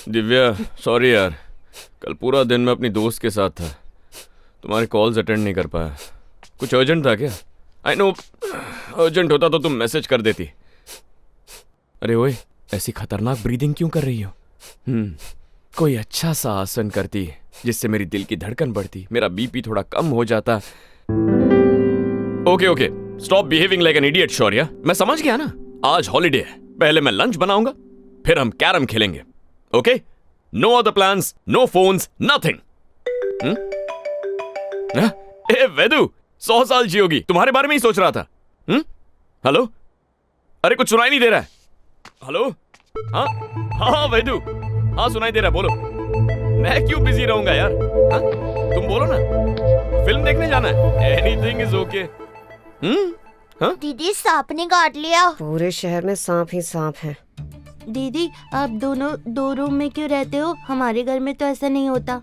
Divya, sorry यार, कल पूरा दिन मैं अपनी दोस्त के साथ था, तुम्हारे कॉल्स अटेंड नहीं कर पाया। कुछ अर्जेंट था क्या? आई नो, अर्जेंट होता तो तुम मैसेज कर देती। अरे ओए, ऐसी खतरनाक ब्रीदिंग क्यों कर रही हो? कोई अच्छा सा आसन करती जिससे मेरी दिल की धड़कन बढ़ती, मेरा बीपी थोड़ा कम हो जाता। Okay, stop behaving like an idiot Shaurya. मैं समझ गया ना, आज हॉलीडे है। पहले मैं लंच बनाऊंगा, फिर हम कैरम खेलेंगे। Okay? No other plans, no phones, nothing. ए वेदू, 100 साल जियोगी, तुम्हारे बारे में ही सोच रहा था। हेलो? अरे कुछ सुनाई नहीं दे रहा है। हेलो? हाँ वेदू, हाँ सुनाई दे रहा है, बोलो। मैं क्यों बिजी रहूंगा यार? हाँ? तुम बोलो ना, फिल्म देखने जाना है? Anything is okay. दीदी, सांप ने काट लिया। पूरे शहर में सांप ही सांप है। दीदी, आप दोनों 2 रूम में क्यों रहते हो? हमारे घर में तो ऐसा नहीं होता।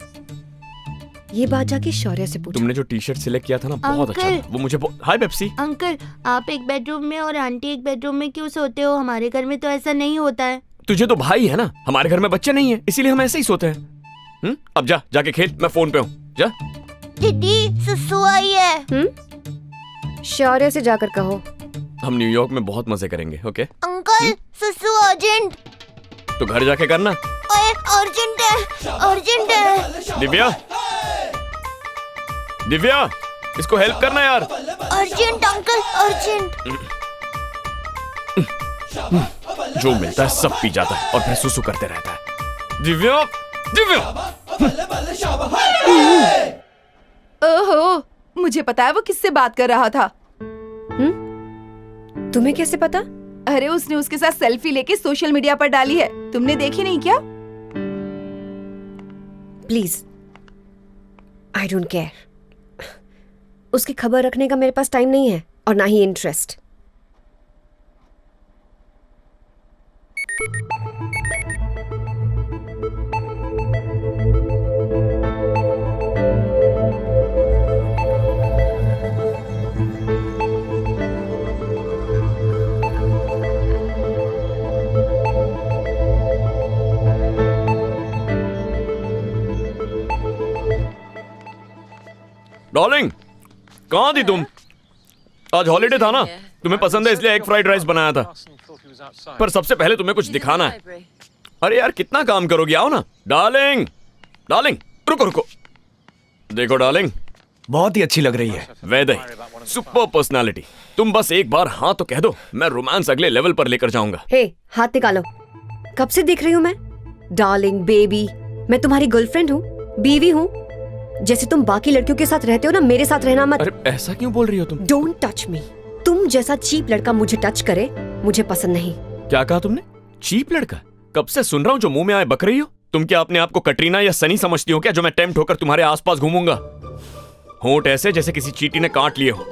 ये बात जाके शौर्य से पूछो। तुमने जो टी शर्ट सिलेक्ट किया था ना, बहुत अच्छा था। वो मुझे हाय पेप्सी। अंकल, आप एक बेडरूम में और आंटी एक बेडरूम में क्यों सोते हो? हमारे घर में तो ऐसा नहीं होता है। तुझे तो भाई है ना, हमारे घर में बच्चे नहीं है, इसीलिए हम ऐसे ही सोते हैं। अब जाके खेल, मैं फोन पे हूँ। जा। दीदी, सुसु आई है। शौर्य से जाकर कहो। हम न्यूयॉर्क में बहुत मजे करेंगे। ओके अंकल, सुसु अर्जेंट। तो घर जाके करना। ओए, अर्जेंट है। दिव्या, इसको हेल्प करना यार। Urgent uncle, urgent. जो मिलता है सब पी जाता है और फिर सुसु करते रहता है। दिव्या। ओहो, मुझे पता है वो किससे बात कर रहा था। तुम्हें कैसे पता? अरे उसने उसके साथ सेल्फी लेके सोशल मीडिया पर डाली है, तुमने देखी नहीं क्या? Please, I don't care. उसकी खबर रखने का मेरे पास टाइम नहीं है और ना ही इंटरेस्ट। डार्लिंग, कहाँ थी तुम? आज हॉलीडे था ना, तुम्हें पसंद है इसलिए एग फ्राइड राइस बनाया था। पर सबसे पहले तुम्हें कुछ दिखाना है। अरे यार, कितना काम करोगी? आओ ना। डार्लिंग, रुको। देखो डार्लिंग, बहुत ही अच्छी लग रही है। वैदई, सुपर पर्सनालिटी। तुम बस एक बार हाँ तो कह दो, मैं रोमांस अगले लेवल पर लेकर जाऊंगा। हे, हाथ निकालो। कब से देख रही हूँ मैं? डार्लिंग, बेबी, मैं तुम्हारी गर्लफ्रेंड हूँ, बीवी हूँ। जैसे तुम बाकी लड़कियों के साथ रहते हो ना, मेरे साथ रहना मत। अरे ऐसा क्यों बोल रही हो तुम? Don't touch me. तुम जैसा चीप लड़का मुझे टच करे, मुझे पसंद नहीं। क्या कहा तुमने? चीप लड़का? कब से सुन रहा हूँ जो मुंह में आए बक रही हो। तुम क्या अपने आप को कटरीना या सनी समझती हो क्या, जो मैं टेम्प्ट होकर तुम्हारे आसपास घूमूंगा? होंठ ऐसे जैसे किसी चींटी ने काट लिए हो।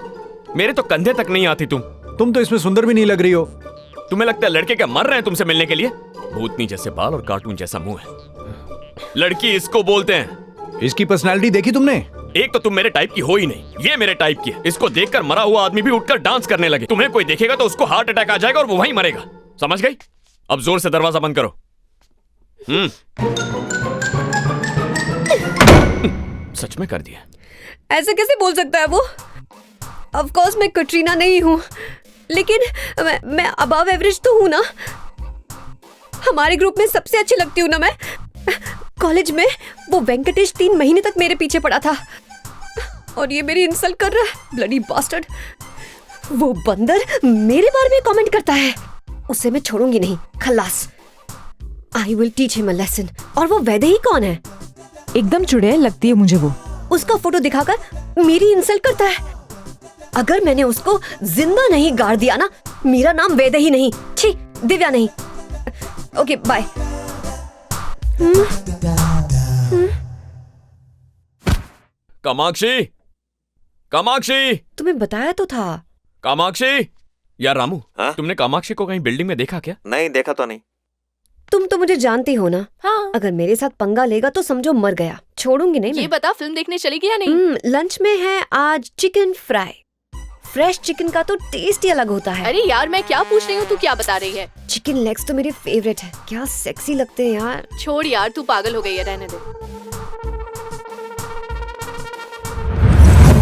मेरे तो कंधे तक नहीं आती तुम तो इसमें सुंदर भी नहीं लग रही हो। तुम्हें लगता है लड़के क्या मर रहे हैं तुमसे मिलने के लिए? भूतनी जैसे बाल और कार्टून जैसा मुंह है। लड़की इसको बोलते हैं। इसकी पर्सनालिटी देखी तुमने? एक तो तुम मेरे टाइप की हो ही नहीं, ये मेरे टाइप की है। इसको देखकर मरा हुआ आदमी भी उठकर डांस करने लगे। तुम्हें कोई देखेगा तो उसको हार्ट अटैक आ जाएगा और वो वहीं मरेगा। समझ गई? अब जोर से दरवाजा बंद करो। सच में कर दिया। ऐसे कैसे बोल सकता है वो? ऑफ कोर्स मैं कटरीना नहीं हूँ, लेकिन मैं अबव एवरेज तो हूँ ना। हमारे ग्रुप में सबसे अच्छी लगती हूँ ना मैं। कॉलेज में वो वेंकटेश 3 महीने तक मेरे पीछे पड़ा था और ये मेरी इंसल्ट कर रहा है, ब्लडी बास्टर्ड। वो बंदर मेरे बारे में कमेंट करता है, उसे मैं छोड़ूंगी नहीं। खल्लास। I will teach him a lesson. और वो वैदेही कौन है? एकदम चुड़ैल लगती है मुझे वो। उसका फोटो दिखाकर मेरी इंसल्ट करता है। अगर मैंने उसको जिंदा नहीं गाड़ दिया ना, मेरा नाम वैदेही नहीं, छी, दिव्या नहीं। Okay, bye. कामाक्षी, तुम्हें बताया तो था। कामाक्षी। यार रामू, तुमने कामाक्षी को कहीं बिल्डिंग में देखा क्या? नहीं देखा तो नहीं। तुम तो मुझे जानती हो ना। हाँ। अगर मेरे साथ पंगा लेगा तो समझो मर गया, छोड़ूंगी नहीं ये मैं। बता, फिल्म देखने चलेगी या नहीं? लंच में है आज चिकन फ्राई। फ्रेश चिकन का तो टेस्ट ही अलग होता है। अरे यार मैं क्या पूछ रही हूँ, तू क्या बता रही है? चिकन लेग्स तो मेरे फेवरेट है, क्या सेक्सी लगते हैं यार। छोड़ यार, तू पागल हो गई है, रहने दे।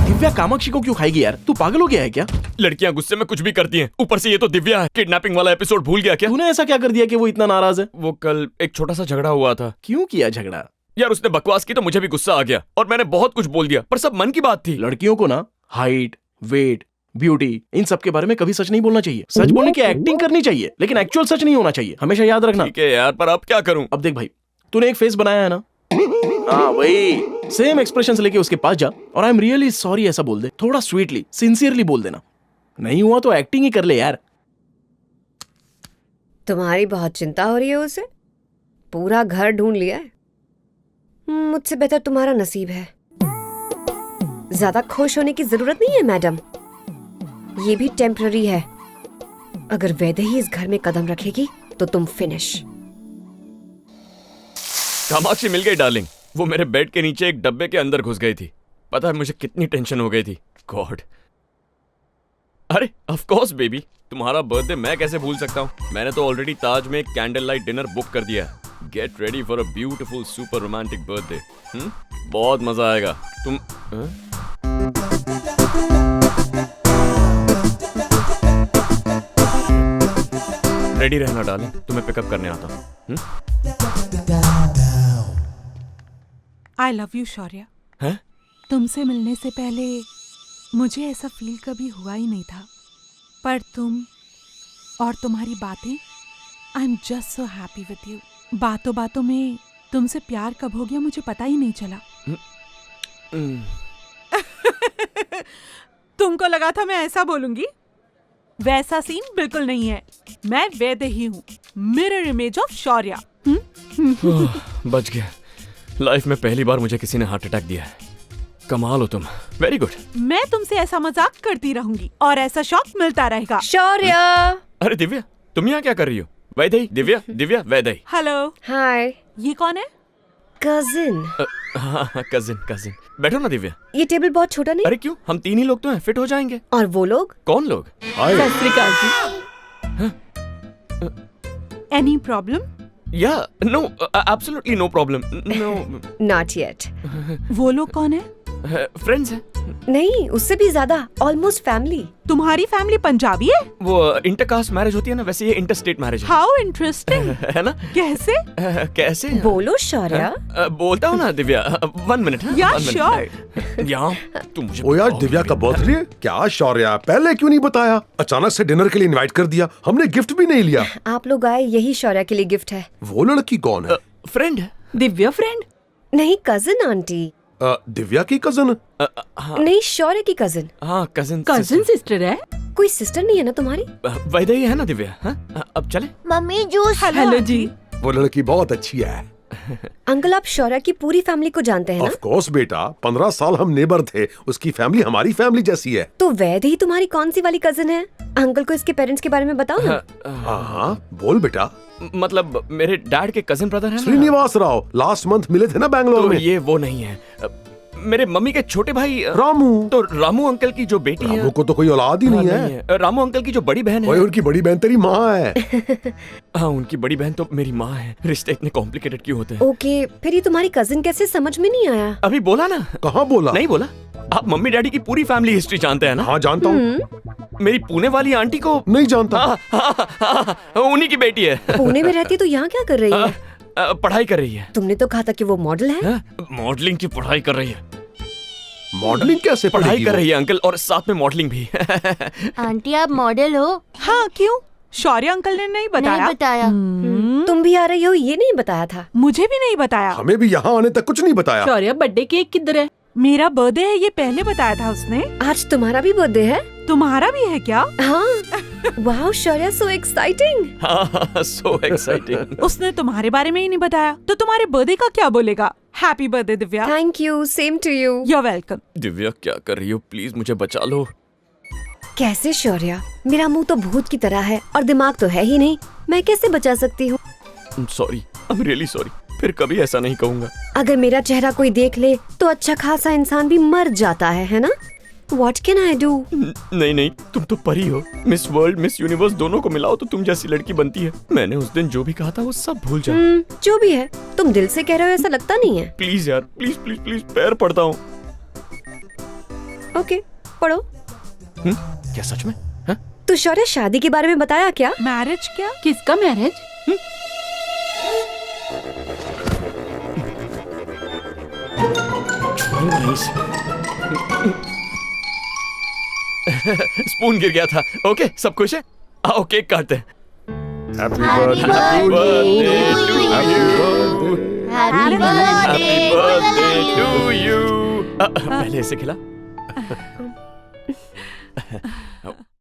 दिव्या कामाक्षी को क्यों खाएगी यार? तू पागल हो गया है क्या? लड़कियां गुस्से में कुछ भी करती हैं, ऊपर से ये तो दिव्या है। किडनैपिंग वाला एपिसोड भूल गया क्या? तूने ऐसा क्या कर दिया कि वो इतना नाराज है? वो कल एक छोटा सा झगड़ा हुआ था। क्यों किया झगड़ा? यार उसने बकवास की तो मुझे भी गुस्सा आ गया और मैंने बहुत कुछ बोल दिया, पर सब मन की बात थी। लड़कियों को ना हाइट, वेट, ब्यूटी, इन सब के बारे में कभी सच नहीं बोलना चाहिए। सच बोलने की एक्टिंग करनी चाहिए, लेकिन एक्चुअल सच नहीं होना चाहिए, हमेशा याद रखना। ठीक है यार, पर अब क्या करूं? अब देख भाई, तूने एक फेस बनाया है ना, हाँ वही सेम एक्सप्रेशन लेके उसके पास जा और आई एम रियली सॉरी ऐसा बोल दे। थोड़ा स्वीटली, सिंसियरली बोल देना। नहीं हुआ तो एक्टिंग ही कर ले यार। तुम्हारी बहुत चिंता हो रही है उसे, पूरा घर ढूंढ लिया है। मुझसे बेहतर तुम्हारा नसीब है। ज्यादा खुश होने की जरूरत नहीं है मैडम, ये भी टेम्पररी है। अगर वैदेही इस घर में कदम रखेगी तो तुम फिनिश। कामाक्षी मिल गई डार्लिंग। वो मेरे बेड के नीचे एक डब्बे के अंदर घुस गई थी। पता है मुझे कितनी टेंशन हो गई थी। गॉड। अरे ऑफ कोर्स बेबी, तुम्हारा बर्थडे मैं कैसे भूल सकता हूँ। मैंने तो ऑलरेडी ताज में एक कैंडल लाइट डिनर बुक कर दिया है। Get ready for a beautiful super romantic birthday. बहुत मजा आएगा। तुम रेडी रहना डार्लिंग, तुम्हें पिकअप करने आता हूँ। आई लव यू शौर्य। हैं? तुमसे मिलने से पहले मुझे ऐसा फील कभी हुआ ही नहीं था, पर तुम और तुम्हारी बातें, I am just so happy with you. बातों बातों में तुमसे प्यार कब हो गया मुझे पता ही नहीं चला। तुमको लगा था मैं ऐसा बोलूंगी? वैसा सीन बिल्कुल नहीं है। मैं वैदेही हूँ, मिरर इमेज ऑफ शौर्य। बच गया। लाइफ में पहली बार मुझे किसी ने हार्ट अटैक दिया है। कमाल हो तुम, वेरी गुड। मैं तुमसे ऐसा मजाक करती रहूंगी और ऐसा शौक मिलता रहेगा। शौर्य। अरे दिव्या, तुम यहाँ क्या कर रही हो? वैदेही, दिव्या, दिव्या, वैदेही। हेलो। हाय। ये कौन है? कजिन। हाँ कजिन, कजिन। बैठो ना दिव्या। ये टेबल बहुत छोटा नहीं? अरे क्यों, हम 3 ही लोग तो हैं, फिट हो जाएंगे। और वो लोग? कौन लोग? सत श्री अकाल जी। Any problem? या no, absolutely no problem. No. Not yet. वो लोग कौन है? फ्रेंड्स हैं। नहीं, उससे भी ज्यादा, ऑलमोस्ट फैमिली। तुम्हारी फैमिली पंजाबी है? वो इंटरकास्ट मैरिज होती है ना, वैसे ये इंटरस्टेट मैरिज है। How interesting. है ना? कैसे? कैसे? बोलो शौर्य। बोलता हूँ ना दिव्या। 1 मिनट। Yeah, sure. यहाँ तू मुझे ओ यार, दिव्या का बर्थडे? क्या शौर्य, पहले क्यों नहीं बताया? अचानक से डिनर के लिए इनवाइट कर दिया, हमने गिफ्ट भी नहीं लिया। आप लोग आए, यही शौर्य के लिए गिफ्ट है। वो लड़की कौन है? फ्रेंड है। दिव्या फ्रेंड? नहीं, कजिन आंटी। दिव्या की कजन? नहीं, शौर्य की कजिन। हाँ कजिन। कजिन सिस्टर है? कोई सिस्टर नहीं है ना तुम्हारी? वैदेही है ना दिव्या? हाँ? अब चले। Mummy juice. हेलो जी। वो लड़की बहुत अच्छी है। अंकल, आप शौर्य की पूरी फैमिली को जानते हैं ना? ऑफ कोर्स बेटा, 15 साल हम नेबर थे। उसकी फैमिली हमारी फैमिली जैसी है। तो वैदेही तुम्हारी कौन सी वाली कजिन है? अंकल को इसके पेरेंट्स के बारे में बताओ ना। हाँ बोल बेटा। मतलब मेरे डैड के कजिन ब्रदर हैं ना? श्रीनिवास राव, लास्ट मंथ मिले थे ना बैंगलोर तो में। ये वो नहीं है। मेरे मम्मी के छोटे भाई रामू। तो रामू अंकल की जो बेटी है। रामू को तो कोई औलाद ही नहीं है। रामू अंकल की जो बड़ी बहन वही है। उनकी बड़ी बहन तेरी माँ है। हाँ उनकी बड़ी बहन तो मेरी माँ है। रिश्ते इतने कॉम्प्लिकेटेड क्यों होते हैं? ओके, फिर ये तुम्हारी कजिन कैसे, समझ में नहीं आया। अभी बोला ना। कहाँ बोला? नहीं बोला। आप मम्मी डैडी की पूरी फैमिली हिस्ट्री जानते हैं ना? हाँ जानता हूँ। मेरी पुणे वाली आंटी को नहीं जानता। हाँ, उन्हीं की बेटी है। पुणे में रहती है तो यहाँ क्या कर रही है? पढ़ाई कर रही है। तुमने तो कहा था कि वो मॉडल है। मॉडलिंग की पढ़ाई कर रही है। मॉडलिंग कैसे पढ़ाई कर रही है अंकल, और साथ में मॉडलिंग भी। आंटी आप मॉडल हो? हाँ क्यों? शौर्य अंकल ने नहीं बताया? नहीं बताया। तुम भी आ रही हो, ये नहीं बताया था। मुझे भी नहीं बताया। हमें भी यहाँ आने तक कुछ नहीं बताया। शौर्य बर्थडे केक किधर है? मेरा बर्थडे है, ये पहले बताया था उसने। आज तुम्हारा भी बर्थडे है? तुम्हारा भी है क्या? हाँ। वाओ शौर्य, सो एक्साइटिंग। So exciting. उसने तुम्हारे बारे में ही नहीं बताया, तो तुम्हारे बर्थडे का क्या बोलेगा? Happy birthday Divya. Thank you, same to you. You are welcome. Divya क्या कर रही हो? प्लीज मुझे बचा लो। कैसे शौर्य? मेरा मुंह तो भूत की तरह है और दिमाग तो है ही नहीं, मैं कैसे बचा सकती हूँ? Sorry, I am really sorry. फिर कभी ऐसा नहीं कहूँगा। अगर मेरा चेहरा कोई देख ले तो अच्छा खासा इंसान भी मर जाता है ना? What can I do? नहीं नहीं, तुम तो परी हो। मिस वर्ल्ड, मिस यूनिवर्स दोनों को मिलाओ तो तुम जैसी लड़की बनती है। मैंने उस दिन जो भी कहा था वो सब भूल जाओ। जो भी है, तुम दिल से कह रहे हो ऐसा लगता नहीं है। प्लीज यार, प्लीज प्लीज प्लीज, पैर पड़ता हूँ। ओके, पढ़ो। क्या सच में? हाँ? तू शौर्य शादी के बारे में बताया क्या? मैरिज क्या? किसका मैरिज? स्पून गिर गया था। ओके, सब खुश है? आओ केक काटते हैं। Happy Happy birthday Happy Happy birthday to you. birthday पहले इसे खिला।